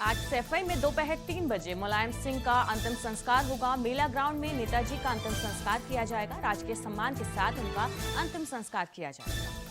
आज सैफई में दोपहर 3 बजे मुलायम सिंह का अंतिम संस्कार होगा। मेला ग्राउंड में नेताजी का अंतिम संस्कार किया जाएगा। राजकीय सम्मान के साथ उनका अंतिम संस्कार किया जाएगा।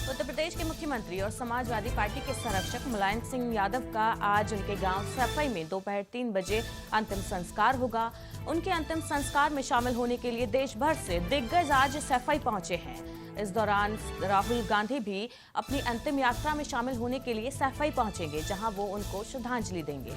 उत्तर प्रदेश के मुख्यमंत्री और समाजवादी पार्टी के संरक्षक मुलायम सिंह यादव का आज उनके गांव सैफई में दोपहर 3 बजे अंतिम संस्कार होगा। उनके अंतिम संस्कार में शामिल होने के लिए देश भर से दिग्गज आज सैफई पहुंचे हैं। इस दौरान राहुल गांधी भी अपनी अंतिम यात्रा में शामिल होने के लिए सैफई पहुंचेंगे, जहां वो उनको श्रद्धांजलि देंगे।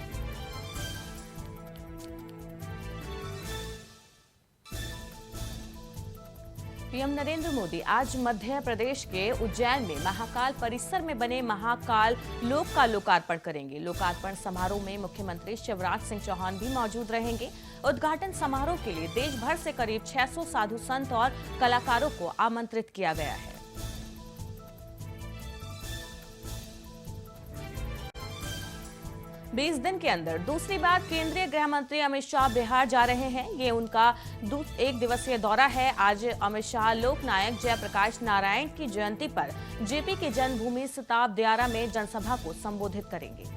पीएम नरेंद्र मोदी आज मध्य प्रदेश के उज्जैन में महाकाल परिसर में बने महाकाल लोक का लोकार्पण करेंगे। लोकार्पण समारोह में मुख्यमंत्री शिवराज सिंह चौहान भी मौजूद रहेंगे। उद्घाटन समारोह के लिए देश भर से करीब 600 साधु संत और कलाकारों को आमंत्रित किया गया है। बीस दिन के अंदर दूसरी बार केंद्रीय गृह मंत्री अमित शाह बिहार जा रहे हैं। ये उनका एक दिवसीय दौरा है। आज अमित शाह लोकनायक जयप्रकाश नारायण की जयंती पर जेपी की जन्मभूमि सिताब दियारा में जनसभा को संबोधित करेंगे।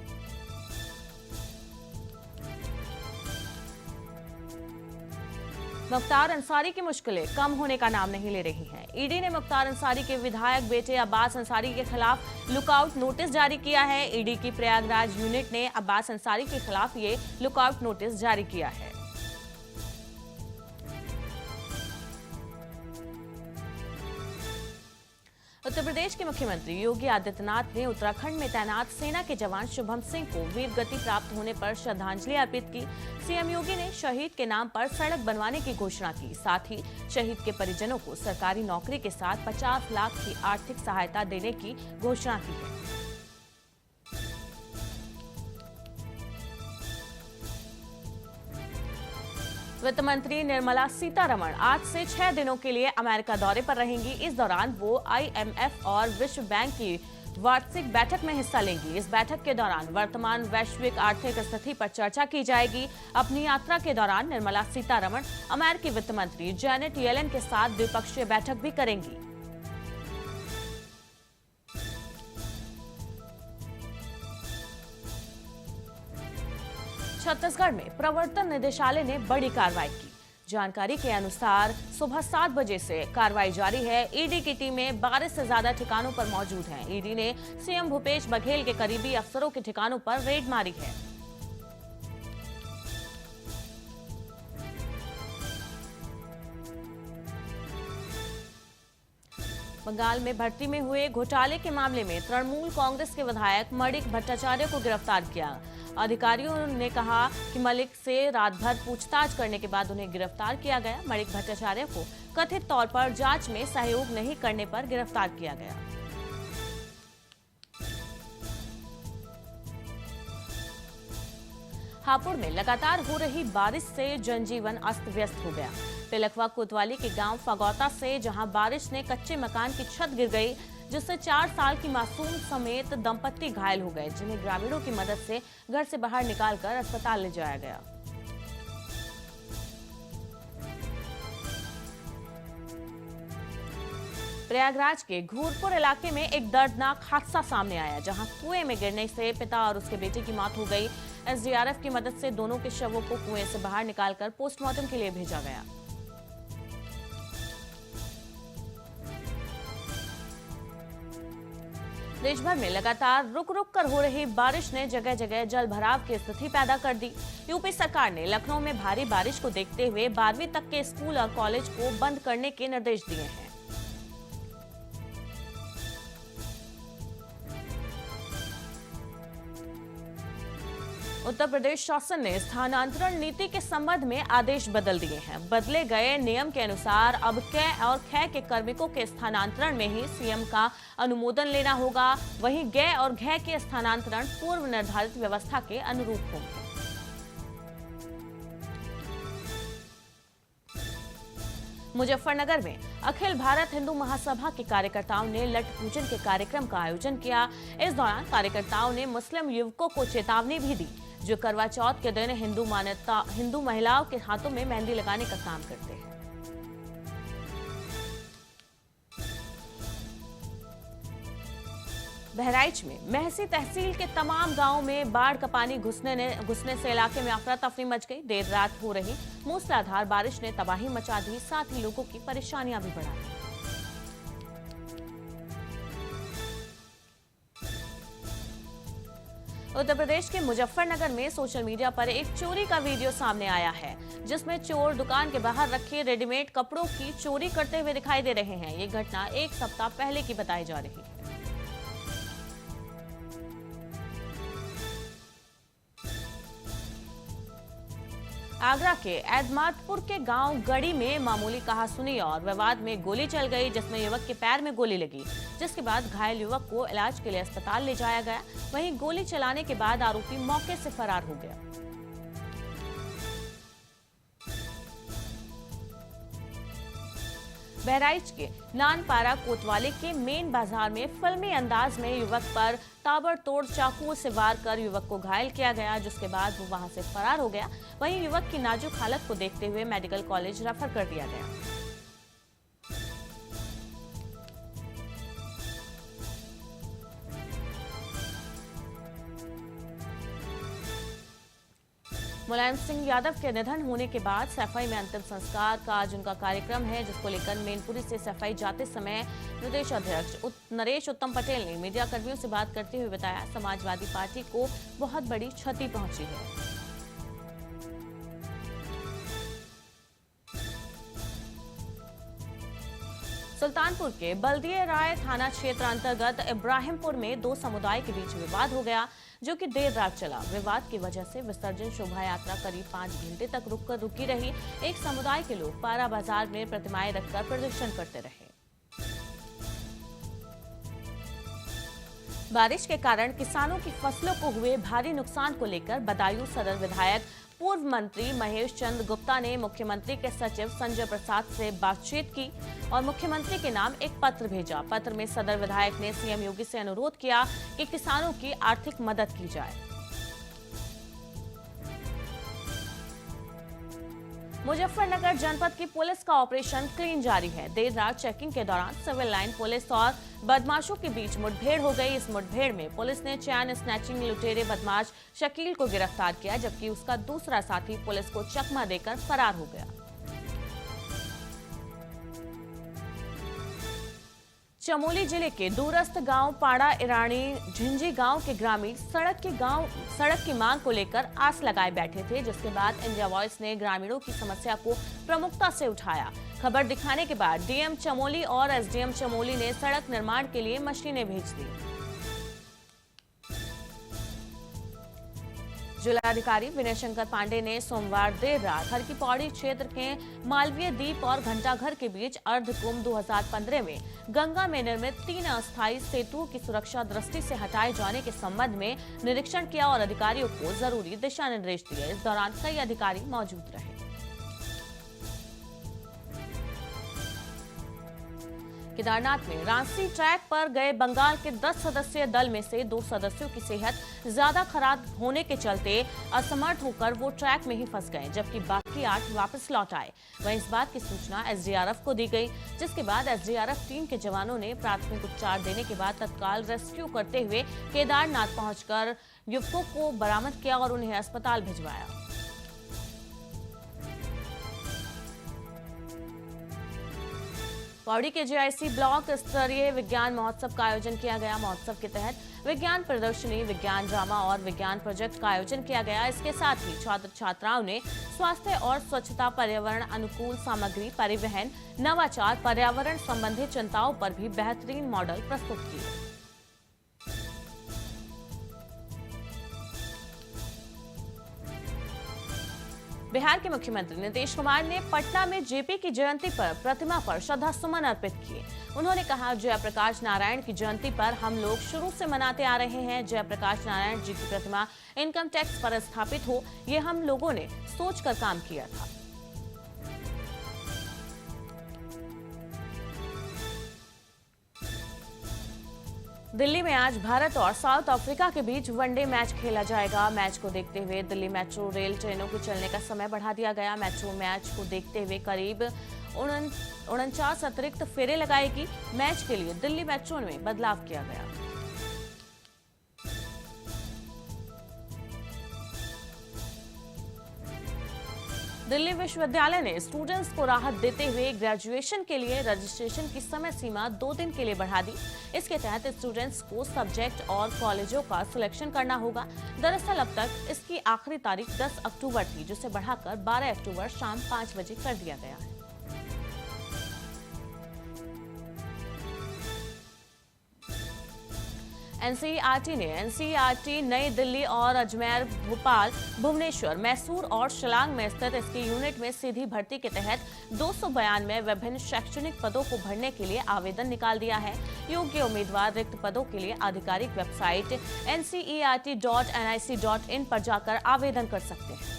मुख्तार अंसारी की मुश्किलें कम होने का नाम नहीं ले रही हैं। ईडी ने मुख्तार अंसारी के विधायक बेटे अब्बास अंसारी के खिलाफ लुकआउट नोटिस जारी किया है। ईडी की प्रयागराज यूनिट ने अब्बास अंसारी के खिलाफ ये लुकआउट नोटिस जारी किया है। उत्तर प्रदेश के मुख्यमंत्री योगी आदित्यनाथ ने उत्तराखंड में तैनात सेना के जवान शुभम सिंह को वीर गति प्राप्त होने पर श्रद्धांजलि अर्पित की। सीएम योगी ने शहीद के नाम पर सड़क बनवाने की घोषणा की। साथ ही शहीद के परिजनों को सरकारी नौकरी के साथ 50 लाख की आर्थिक सहायता देने की घोषणा की है। वित्त मंत्री निर्मला सीतारमण आज से 6 दिनों के लिए अमेरिका दौरे पर रहेंगी। इस दौरान वो IMF और विश्व बैंक की वार्षिक बैठक में हिस्सा लेंगी। इस बैठक के दौरान वर्तमान वैश्विक आर्थिक स्थिति पर चर्चा की जाएगी। अपनी यात्रा के दौरान निर्मला सीतारमण अमेरिकी वित्त मंत्री जैनेट येलेन के साथ द्विपक्षीय बैठक भी करेंगी। छत्तीसगढ़ में प्रवर्तन निदेशालय ने बड़ी कार्रवाई की। जानकारी के अनुसार सुबह 7 बजे से कार्रवाई जारी है। ईडी की टीमें 12 से ज्यादा ठिकानों पर मौजूद हैं। ईडी ने सीएम भूपेश बघेल के करीबी अफसरों के ठिकानों पर रेड मारी है। बंगाल में भर्ती में हुए घोटाले के मामले में तृणमूल कांग्रेस के विधायक मणिक भट्टाचार्य को गिरफ्तार किया। अधिकारियों ने कहा कि मलिक से रात भर पूछताछ करने के बाद उन्हें गिरफ्तार किया गया। मणिक भट्टाचार्य को कथित तौर पर जांच में सहयोग नहीं करने पर गिरफ्तार किया गया। हापुड़ में लगातार हो रही बारिश से जनजीवन अस्त व्यस्त हो गया। तिलकवा कोतवाली के गांव फगौता से जहां बारिश ने कच्चे मकान की छत गिर गई, जिससे 4 साल की मासूम समेत दंपत्ति घायल हो गए, जिन्हें ग्रामीणों की मदद से घर से बाहर निकालकर अस्पताल ले जाया गया। प्रयागराज के घूरपुर इलाके में एक दर्दनाक हादसा सामने आया, जहां कुएं में गिरने से पिता और उसके बेटे की मौत हो गई। SDRF की मदद से दोनों के शवों को कुएं से बाहर निकालकर पोस्टमार्टम के लिए भेजा गया। देश भर में लगातार रुक रुक कर हो रही बारिश ने जगह जगह जल भराव की स्थिति पैदा कर दी। यूपी सरकार ने लखनऊ में भारी बारिश को देखते हुए 12वीं तक के स्कूल और कॉलेज को बंद करने के निर्देश दिए हैं। उत्तर प्रदेश शासन ने स्थानांतरण नीति के संबंध में आदेश बदल दिए हैं। बदले गए नियम के अनुसार अब कै और खै के कार्मिकों के स्थानांतरण में ही सीएम का अनुमोदन लेना होगा। वहीं गै और घै के स्थानांतरण पूर्व निर्धारित व्यवस्था के अनुरूप होंगे। मुजफ्फरनगर में अखिल भारत हिंदू महासभा के कार्यकर्ताओं ने लठ पूजन के कार्यक्रम का आयोजन किया। इस दौरान कार्यकर्ताओं ने मुस्लिम युवकों को चेतावनी भी दी। जो करवा चौथ के दिन हिंदू महिलाओं के हाथों में मेहंदी लगाने का काम करते हैं। बहराइच में महसी तहसील के तमाम गांवों में बाढ़ का पानी घुसने से इलाके में अफरा तफरी मच गई। देर रात हो रही मूसलाधार बारिश ने तबाही मचा दी, साथ ही लोगों की परेशानियां भी बढ़ा दी। उत्तर प्रदेश के मुजफ्फरनगर में सोशल मीडिया पर एक चोरी का वीडियो सामने आया है, जिसमें चोर दुकान के बाहर रखे रेडीमेड कपड़ों की चोरी करते हुए दिखाई दे रहे हैं। ये घटना एक सप्ताह पहले की बताई जा रही है। आगरा के एदमातपुर के गांव गड़ी में मामूली कहासुनी और विवाद में गोली चल गई, जिसमें युवक के पैर में गोली लगी, जिसके बाद घायल युवक को इलाज के लिए अस्पताल ले जाया गया। वहीं गोली चलाने के बाद आरोपी मौके से फरार हो गया। बहराइच के नानपारा कोतवाली के मेन बाजार में फिल्मी अंदाज में युवक पर ताबड़तोड़ चाकू से वार कर युवक को घायल किया गया, जिसके बाद वो वहां से फरार हो गया। वहीं युवक की नाजुक हालत को देखते हुए मेडिकल कॉलेज रेफर कर दिया गया। मुलायम सिंह यादव के निधन होने के बाद सैफई में अंतिम संस्कार का आज उनका कार्यक्रम है, जिसको लेकर मैनपुरी से सैफई जाते समय प्रदेश अध्यक्ष नरेश उत्तम पटेल ने मीडिया कर्मियों से बात करते हुए बताया, समाजवादी पार्टी को बहुत बड़ी क्षति पहुंची है। सुल्तानपुर के बल्दिया राय थाना क्षेत्र अंतर्गत इब्राहिमपुर में दो समुदाय के बीच विवाद हो गया, जो कि देर रात चला। विवाद की वजह से विसर्जन शोभा यात्रा करीब 5 घंटे तक रुकी रही। एक समुदाय के लोग पारा बाजार में प्रतिमाएं रखकर प्रदर्शन करते रहे। बारिश के कारण किसानों की फसलों को हुए भारी नुकसान को लेकर बदायूं सदर विधायक पूर्व मंत्री महेश चंद्र गुप्ता ने मुख्यमंत्री के सचिव संजय प्रसाद से बातचीत की और मुख्यमंत्री के नाम एक पत्र भेजा। पत्र में सदर विधायक ने सीएम योगी से अनुरोध किया कि किसानों की आर्थिक मदद की जाए। मुजफ्फरनगर जनपद की पुलिस का ऑपरेशन क्लीन जारी है। देर रात चेकिंग के दौरान सिविल लाइन पुलिस और बदमाशों के बीच मुठभेड़ हो गई। इस मुठभेड़ में पुलिस ने चैन स्नैचिंग लुटेरे बदमाश शकील को गिरफ्तार किया, जबकि उसका दूसरा साथी पुलिस को चकमा देकर फरार हो गया। चमोली जिले के दूरस्थ गांव पाड़ा इरानी झिंझी गांव के ग्रामीण सड़क की मांग को लेकर आस लगाए बैठे थे, जिसके बाद इंडिया वॉइस ने ग्रामीणों की समस्या को प्रमुखता से उठाया। खबर दिखाने के बाद डीएम चमोली और एसडीएम चमोली ने सड़क निर्माण के लिए मशीनें भेज दी। जिलाधिकारी विनय शंकर पांडे ने सोमवार देर रात हर की पौड़ी क्षेत्र के मालवीय द्वीप और घंटाघर के बीच अर्धकुंभ 2015 में गंगा में निर्मित 3 अस्थायी सेतुओं की सुरक्षा दृष्टि से हटाए जाने के संबंध में निरीक्षण किया और अधिकारियों को जरूरी दिशा निर्देश दिए। इस दौरान कई अधिकारी मौजूद रहे। केदारनाथ में रांसी ट्रैक पर गए बंगाल के 10 सदस्यीय दल में से 2 सदस्यों की सेहत ज्यादा खराब होने के चलते असमर्थ होकर वो ट्रैक में ही फंस गए, जबकि बाकी 8 वापस लौट आए। वहीं इस बात की सूचना एसडीआरएफ को दी गई, जिसके बाद एसडीआरएफ टीम के जवानों ने प्राथमिक उपचार देने के बाद तत्काल रेस्क्यू करते हुए केदारनाथ पहुंचकर युवकों को बरामद किया और उन्हें अस्पताल भिजवाया। पौड़ी के जेआईसी ब्लॉक स्तरीय विज्ञान महोत्सव का आयोजन किया गया। महोत्सव के तहत विज्ञान प्रदर्शनी, विज्ञान ड्रामा और विज्ञान प्रोजेक्ट का आयोजन किया गया। इसके साथ ही छात्र छात्राओं ने स्वास्थ्य और स्वच्छता, पर्यावरण अनुकूल सामग्री, परिवहन, नवाचार, पर्यावरण संबंधी चिंताओं पर भी बेहतरीन मॉडल प्रस्तुत किए। बिहार के मुख्यमंत्री नीतीश कुमार ने पटना में जेपी की जयंती पर प्रतिमा पर श्रद्धा सुमन अर्पित किए। उन्होंने कहा, जयप्रकाश नारायण की जयंती पर हम लोग शुरू से मनाते आ रहे हैं। जयप्रकाश नारायण जी की प्रतिमा इनकम टैक्स पर स्थापित हो, ये हम लोगों ने सोचकर काम किया था। दिल्ली में आज भारत और साउथ अफ्रीका के बीच वनडे मैच खेला जाएगा। मैच को देखते हुए दिल्ली मेट्रो रेल ट्रेनों के चलने का समय बढ़ा दिया गया। मेट्रो मैच को देखते हुए करीब 49 अतिरिक्त फेरे लगाएगी। मैच के लिए दिल्ली मेट्रो में बदलाव किया गया। दिल्ली विश्वविद्यालय ने स्टूडेंट्स को राहत देते हुए ग्रेजुएशन के लिए रजिस्ट्रेशन की समय सीमा 2 दिन के लिए बढ़ा दी। इसके तहत स्टूडेंट्स को सब्जेक्ट और कॉलेजों का सिलेक्शन करना होगा। दरअसल अब तक इसकी आखिरी तारीख 10 अक्टूबर थी, जिसे बढ़ाकर 12 अक्टूबर शाम 5 बजे कर दिया गया है। एनसीईआरटी ने एनसीईआरटी नई दिल्ली और अजमेर, भोपाल, भुवनेश्वर, मैसूर और शिलांग में स्थित इसकी यूनिट में सीधी भर्ती के तहत 292 विभिन्न शैक्षणिक पदों को भरने के लिए आवेदन निकाल दिया है। योग्य उम्मीदवार रिक्त पदों के लिए आधिकारिक वेबसाइट ncert.nic.in पर जाकर आवेदन कर सकते हैं।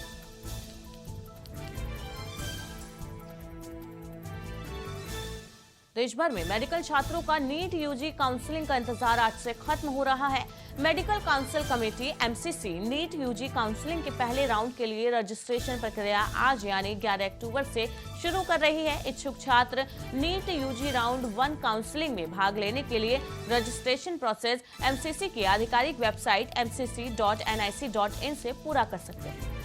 देश भर में मेडिकल छात्रों का नीट यूजी काउंसलिंग का इंतजार आज से खत्म हो रहा है। Medical council committee MCC NEET UG counselling के पहले राउंड के लिए रजिस्ट्रेशन प्रक्रिया आज यानी 11 अक्टूबर से शुरू कर रही है। इच्छुक छात्र नीट यूजी राउंड 1 काउंसलिंग में भाग लेने के लिए रजिस्ट्रेशन प्रोसेस एमसीसी की आधिकारिक वेबसाइट mcc.nic.in से पूरा कर सकते हैं।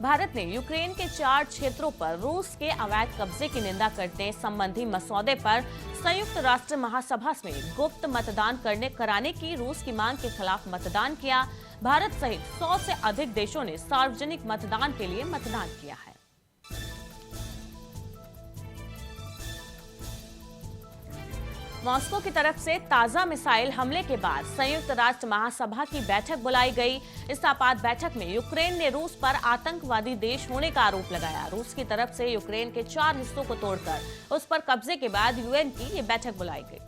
भारत ने यूक्रेन के 4 क्षेत्रों पर रूस के अवैध कब्जे की निंदा करने संबंधी मसौदे पर संयुक्त राष्ट्र महासभा में गुप्त मतदान कराने की रूस की मांग के खिलाफ मतदान किया। भारत सहित 100 से अधिक देशों ने सार्वजनिक मतदान के लिए मतदान किया है। मॉस्को की तरफ से ताजा मिसाइल हमले के बाद संयुक्त राष्ट्र महासभा की बैठक बुलाई गई। इस आपात बैठक में यूक्रेन ने रूस पर आतंकवादी देश होने का आरोप लगाया। रूस की तरफ से यूक्रेन के 4 हिस्सों को तोड़कर उस पर कब्जे के बाद यूएन की ये बैठक बुलाई गई।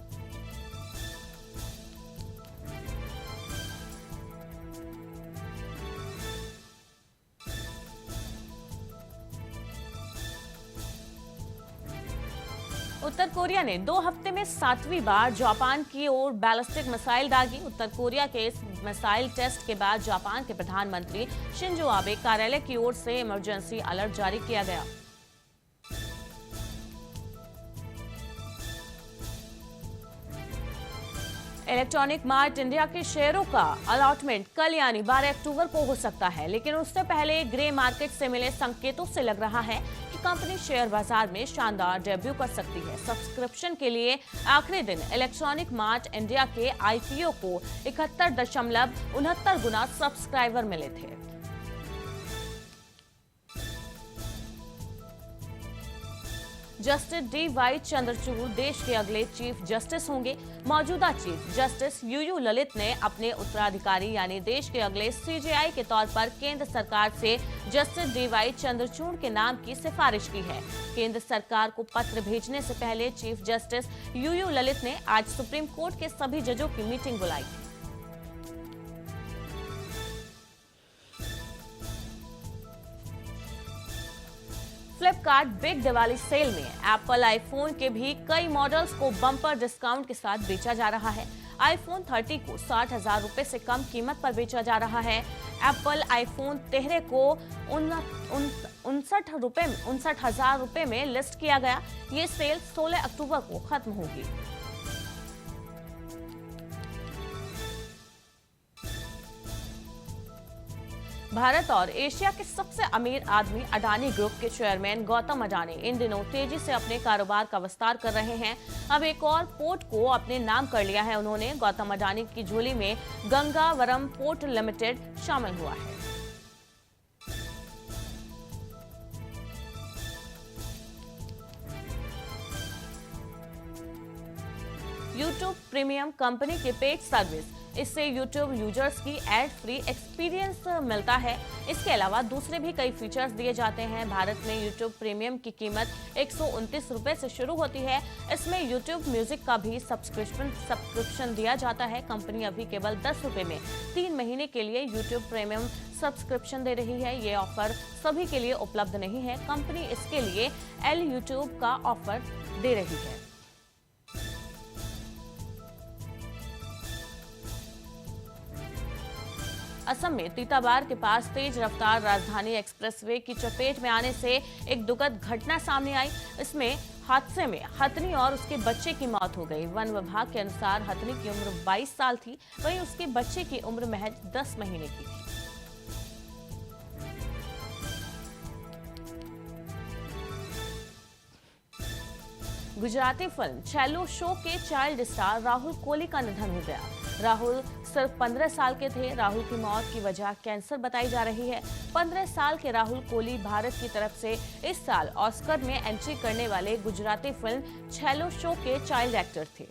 उत्तर कोरिया ने 2 हफ्ते में 7वीं बार जापान की ओर बैलिस्टिक मिसाइल दागी। उत्तर कोरिया के इस मिसाइल टेस्ट के बाद जापान के प्रधानमंत्री शिंजो आबे कार्यालय की ओर से इमरजेंसी अलर्ट जारी किया गया। इलेक्ट्रॉनिक मार्ट इंडिया के शेयरों का अलॉटमेंट कल यानी 12 अक्टूबर को हो सकता है, लेकिन उससे पहले ग्रे मार्केट से मिले संकेतों से लग रहा है कि कंपनी शेयर बाजार में शानदार डेब्यू कर सकती है। सब्सक्रिप्शन के लिए आखिरी दिन इलेक्ट्रॉनिक मार्ट इंडिया के आईपीओ को 71.69 गुना सब्सक्राइबर मिले थे। Justice D.Y.. चंद्रचूड़ देश के अगले चीफ जस्टिस होंगे। मौजूदा चीफ जस्टिस यूयू ललित ने अपने उत्तराधिकारी यानी देश के अगले सीजेआई के तौर पर केंद्र सरकार से जस्टिस डी.वाई. चंद्रचूड़ के नाम की सिफारिश की है। केंद्र सरकार को पत्र भेजने से पहले चीफ जस्टिस यूयू ललित ने आज सुप्रीम कोर्ट के सभी जजों की मीटिंग बुलाई थी। फ्लिपकार्ट बिग दिवाली सेल में एप्पल आईफोन के भी कई मॉडल्स को बम्पर डिस्काउंट के साथ बेचा जा रहा है। आईफोन 30 को 60,000 रुपए से कम कीमत पर बेचा जा रहा है। एप्पल आईफोन 13 को 59,000 रुपए में लिस्ट किया गया। ये सेल 16 अक्टूबर को खत्म होगी। भारत और एशिया के सबसे अमीर आदमी अडानी ग्रुप के चेयरमैन गौतम अडानी इन दिनों तेजी से अपने कारोबार का विस्तार कर रहे हैं। अब एक और पोर्ट को अपने नाम कर लिया है उन्होंने। गौतम अडानी की झोली में गंगावरम पोर्ट लिमिटेड शामिल हुआ है। YouTube प्रीमियम कंपनी के पेड सर्विस इससे YouTube यूजर्स की एड फ्री एक्सपीरियंस मिलता है। इसके अलावा दूसरे भी कई फीचर्स दिए जाते हैं। भारत में YouTube प्रीमियम की कीमत 129 रुपए से शुरू होती है। इसमें YouTube म्यूजिक का भी सब्सक्रिप्शन दिया जाता है। कंपनी अभी केवल 10 रुपए में 3 महीने के लिए YouTube प्रीमियम सब्सक्रिप्शन दे रही है। ये ऑफर सभी के लिए उपलब्ध नहीं है। कंपनी इसके लिए एल YouTube का ऑफर दे रही है। असम में तीताबार के पास तेज रफ्तार राजधानी एक्सप्रेसवे की चपेट में आने से एक दुखद घटना सामने आई। इसमें हादसे में हथनी और उसके बच्चे की मौत हो गई। वन विभाग के अनुसार हथनी की उम्र 22 साल थी, वहीं उसके बच्चे की उम्र महज 10 महीने की थी। गुजराती फिल्म छेलो शो के चाइल्ड स्टार राहुल कोहली का निधन हो गया। राहुल सिर्फ 15 साल के थे। राहुल की मौत की वजह कैंसर बताई जा रही है। 15 साल के राहुल कोहली भारत की तरफ से इस साल ऑस्कर में एंट्री करने वाले गुजराती फिल्म छेलो शो के चाइल्ड एक्टर थे।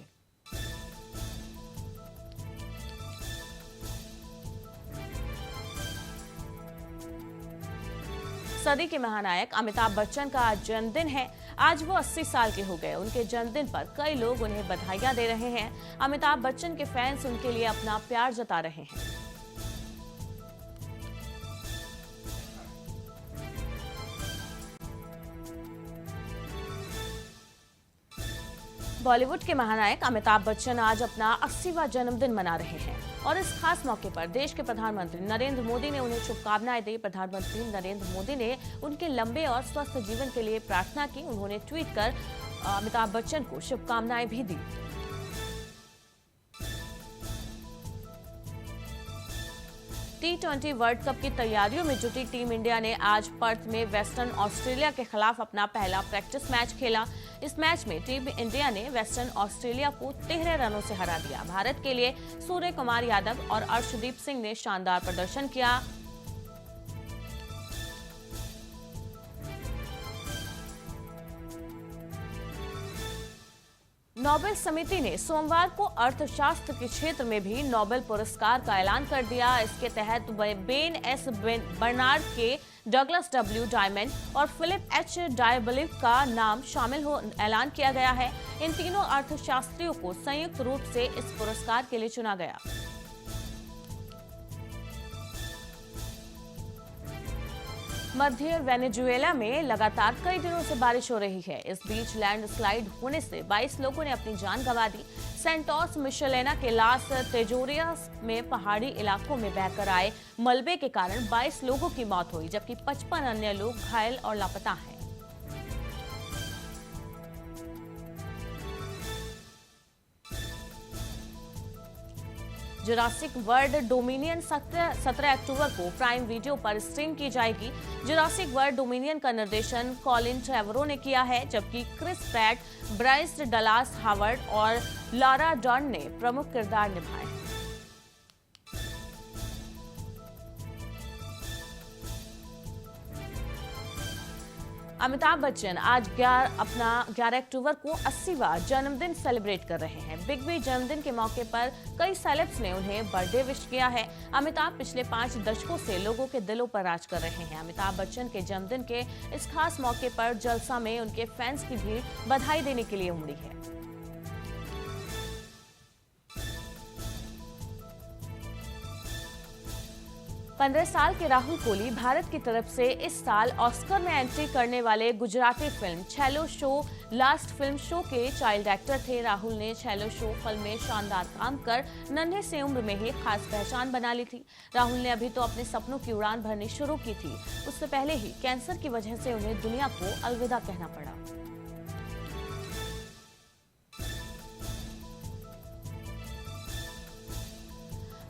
सदी के महानायक अमिताभ बच्चन का आज जन्मदिन है। आज वो 80 साल के हो गए। उनके जन्मदिन पर कई लोग उन्हें बधाइयां दे रहे हैं। अमिताभ बच्चन के फैंस उनके लिए अपना प्यार जता रहे हैं। बॉलीवुड के महानायक अमिताभ बच्चन आज अपना 80वां जन्मदिन मना रहे हैं और इस खास मौके पर देश के प्रधानमंत्री नरेंद्र मोदी ने उन्हें शुभकामनाएं दी। प्रधानमंत्री नरेंद्र मोदी ने उनके लंबे और स्वस्थ जीवन के लिए प्रार्थना की। उन्होंने ट्वीट कर अमिताभ बच्चन को शुभकामनाएं भी दी। T20 वर्ल्ड कप की तैयारियों में जुटी टीम इंडिया ने आज पर्थ में वेस्टर्न ऑस्ट्रेलिया के खिलाफ अपना पहला प्रैक्टिस मैच खेला। इस मैच में टीम इंडिया ने वेस्टर्न ऑस्ट्रेलिया को 13 रनों से हरा दिया। भारत के लिए सूर्य कुमार यादव और अर्शदीप सिंह ने शानदार प्रदर्शन किया। नोबेल समिति ने सोमवार को अर्थशास्त्र के क्षेत्र में भी नोबेल पुरस्कार का ऐलान कर दिया। इसके तहत बेन एस बर्नार्ड के डगलस डब्ल्यू डायमंड और फिलिप एच डायबलिव का नाम शामिल हो ऐलान किया गया है। इन तीनों अर्थशास्त्रियों को संयुक्त रूप से इस पुरस्कार के लिए चुना गया। मध्य वेनेजुएला में लगातार कई दिनों से बारिश हो रही है। इस बीच लैंडस्लाइड होने से 22 लोगों ने अपनी जान गंवा दी। सेंटोस मिशेलेना के लास तेजोरियास में पहाड़ी इलाकों में बहकर आए मलबे के कारण 22 लोगों की मौत हुई, जबकि 55 अन्य लोग घायल और लापता हैं। जुरासिक वर्ल्ड डोमिनियन 17 अक्टूबर को प्राइम वीडियो पर स्ट्रीम की जाएगी। जुरासिक वर्ल्ड डोमिनियन का निर्देशन कॉलिन ट्रेवरो ने किया है, जबकि Chris Pratt, Bryce Dallas Howard और लारा डर्न ने प्रमुख किरदार निभाए हैं। अमिताभ बच्चन आज 11 अक्टूबर को 80वां जन्मदिन सेलिब्रेट कर रहे हैं। बिग बी जन्मदिन के मौके पर कई सेलेब्स ने उन्हें बर्थडे विश किया है। अमिताभ पिछले 5 दशकों से लोगों के दिलों पर राज कर रहे हैं। अमिताभ बच्चन के जन्मदिन के इस खास मौके पर जलसा में उनके फैंस की भीड़ बधाई देने के लिए उमड़ी है। पंद्रह साल के राहुल कोहली भारत की तरफ से इस साल ऑस्कर में एंट्री करने वाले Gujarati film Chhello show last film show के चाइल्ड एक्टर थे। राहुल ने छेलो शो फिल्म में शानदार काम कर नन्हे से उम्र में ही खास पहचान बना ली थी। राहुल ने अभी तो अपने सपनों की उड़ान भरनी शुरू की थी। उससे पहले ही कैंसर की वजह से उन्हें दुनिया को अलविदा कहना पड़ा।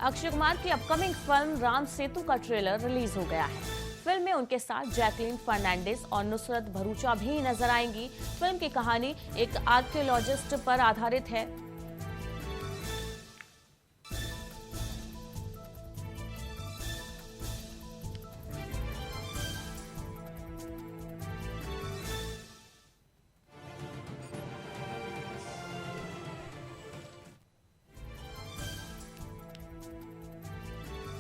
अक्षय कुमार की अपकमिंग फिल्म राम सेतु का ट्रेलर रिलीज हो गया है। फिल्म में उनके साथ जैकलीन फर्नांडिस और नुसरत भरूचा भी नजर आएंगी। फिल्म की कहानी एक आर्कियोलॉजिस्ट पर आधारित है।